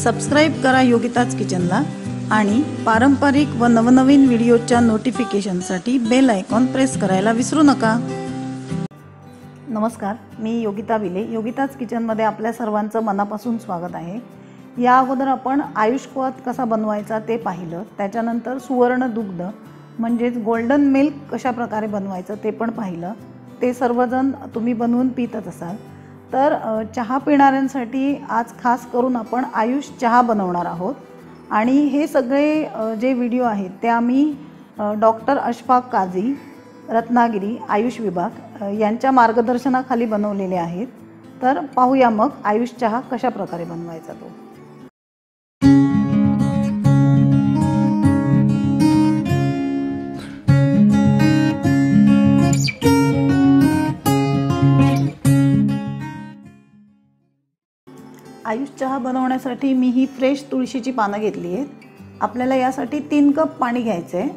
Subscribe करा योगिताज किचनला आणि पारंपरिक व नवनवीन व्हिडिओच्या नोटिफिकेशनसाठी बेल आयकॉन प्रेस करायला विसरू नका। नमस्कार, मी योगिता विले। योगिताज किचनमध्ये आपल्या सर्वांचं मनापासून स्वागत आहे। या अगोदर आपण आयुष क्वाथ कसा बनवायचा ते पाहिलं, त्याच्यानंतर सुवर्ण दुग्ध म्हणजे गोल्डन मिल्क कशा प्रकारे बनवायचं ते पण पाहिलं। ते सर्वजण तुम्ही बनवून पितच असाल। तर चहा पिणाऱ्यांसाठी आज खास करून आपण आयुष चहा बनवणार आहोत आणि हे सगळे जे व्हिडिओ आहेत ते आम्ही डॉक्टर अशफाक काझी, रत्नागिरी आयुष विभाग यांच्या मार्गदर्शनाखाली बनवलेले आहेत। तर पाहूया मग आयुष चहा कशा प्रकारे बनवायचा तो। आयुष चहा बनवण्यासाठी मी ही फ्रेश तुळशीची पानं घेतली आहेत। आपल्याला यासाठी 3 कप पाणी घ्यायचे आहे।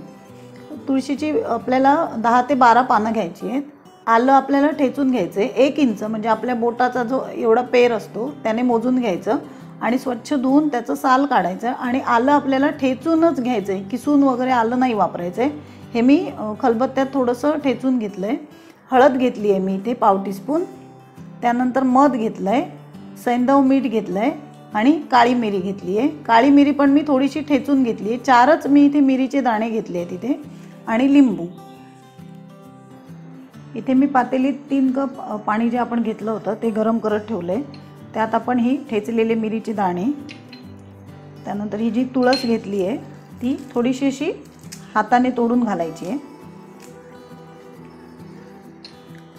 तुळशीची आपल्याला 10 ते 12 पानं घ्यायची आहेत। आलं आपल्याला ठेचून घ्यायचं आहे, 1 इंच म्हणजे आपल्या बोटाचा जो एवढा पेर असतो त्याने मोजून घ्यायचं आणि स्वच्छ धुवून त्याचं साल काढायचं आणि आलं आपल्याला ठेचूनच घ्यायचं आहे, किसून वगैरे आलं नाही वापरायचं आहे। हे मी खलबत्त्यात थोडंसं ठेचून घेतलं आहे। हळद घेतली आहे मी इथे पाव टीस्पून, त्यानंतर मध घेतलं आहे, सैंधव मीठ घेतलं आहे आणि काळी मिरी घेतली आहे। काळी मिरी पण मी थोडीशी ठेचून घेतली आहे। 4च मी इथे मिरीचे दाणे घेतले आहेत इथे आणि लिंबू। इथे मी पातेलीत 3 कप पाणी जे आपण घेतलं होतं ते गरम करत ठेवलं आहे। त्यात आपण ही ठेचलेले मिरीचे दाणे, त्यानंतर ही जी तुळस घेतली आहे ती थोडीशी अशी हाताने तोडून घालायची आहे,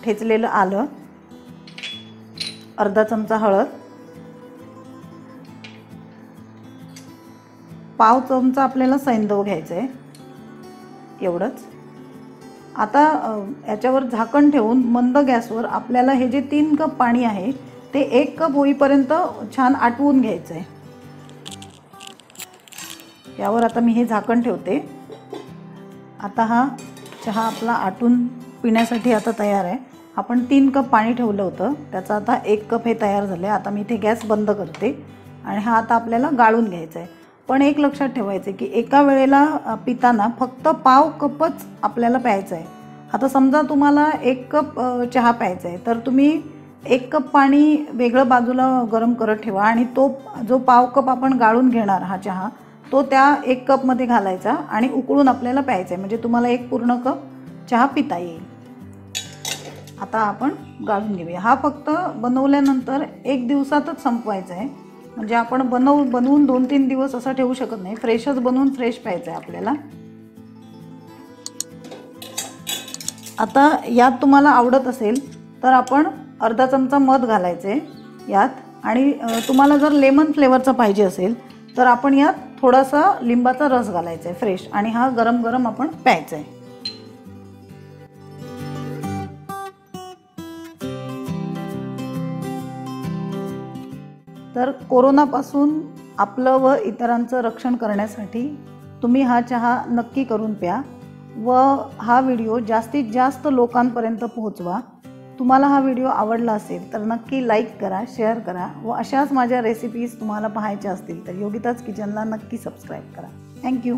ठेचलेलं आलं, अर्धा चमचा हळद, पाव चमचा आपल्याला सैंधव घ्यायचं आहे, एवढंच। आता याच्यावर झाकण ठेवून मंद गॅसवर आपल्याला हे जे 3 कप पाणी आहे ते 1 कप होईपर्यंत छान आटवून घ्यायचं आहे। यावर आता मी हे झाकण ठेवते। आता हा चहा आपला आटून पिण्यासाठी आता तयार आहे। आपण 3 कप पाणी ठेवलं होतं, त्याचा आता 1 कप हे तयार झालं आहे। आता मी इथे गॅस बंद करते आणि हा आता आपल्याला गाळून घ्यायचा आहे। पण एक लक्षात ठेवायचं की एका वेळेला पिताना फक्त पाव कपच आपल्याला प्यायचं आहे। आता समजा तुम्हाला 1 कप चहा प्यायचा आहे तर तुम्ही 1 कप पाणी वेगळं बाजूला गरम करत ठेवा आणि तो जो पाव कप आपण गाळून घेणार हा चहा तो त्या 1 कपमध्ये घालायचा आणि उकळून आपल्याला प्यायचा आहे, म्हणजे तुम्हाला 1 पूर्ण कप चहा पिता येईल। आता आपण गाळून घेऊया। हा फक्त बनवल्यानंतर 1 दिवसातच संपवायचा आहे, म्हणजे आपण बनवून 2-3 दिवस असा ठेवू शकत नाही। फ्रेशच बनवून फ्रेश प्यायचं आहे आपल्याला। आता यात तुम्हाला आवडत असेल तर आपण अर्धा चमचा मध घालायचे यात आणि तुम्हाला जर लेमन फ्लेवरचा पाहिजे असेल तर आपण यात थोडासा लिंबाचा रस घालायचा आहे फ्रेश आणि हा गरम गरम आपण प्यायचा आहे। तर कोरोनापासून आपलं व इतरांचं रक्षण करण्यासाठी तुम्ही हा चहा नक्की करून प्या व हा व्हिडिओ जास्तीत जास्त लोकांपर्यंत पोहोचवा। तुम्हाला हा व्हिडिओ आवडला असेल तर नक्की लाईक करा, शेअर करा व अशाच माझ्या रेसिपीज तुम्हाला पाहायच्या असतील तर योगिताज किचनला नक्की सबस्क्राईब करा। थँक्यू।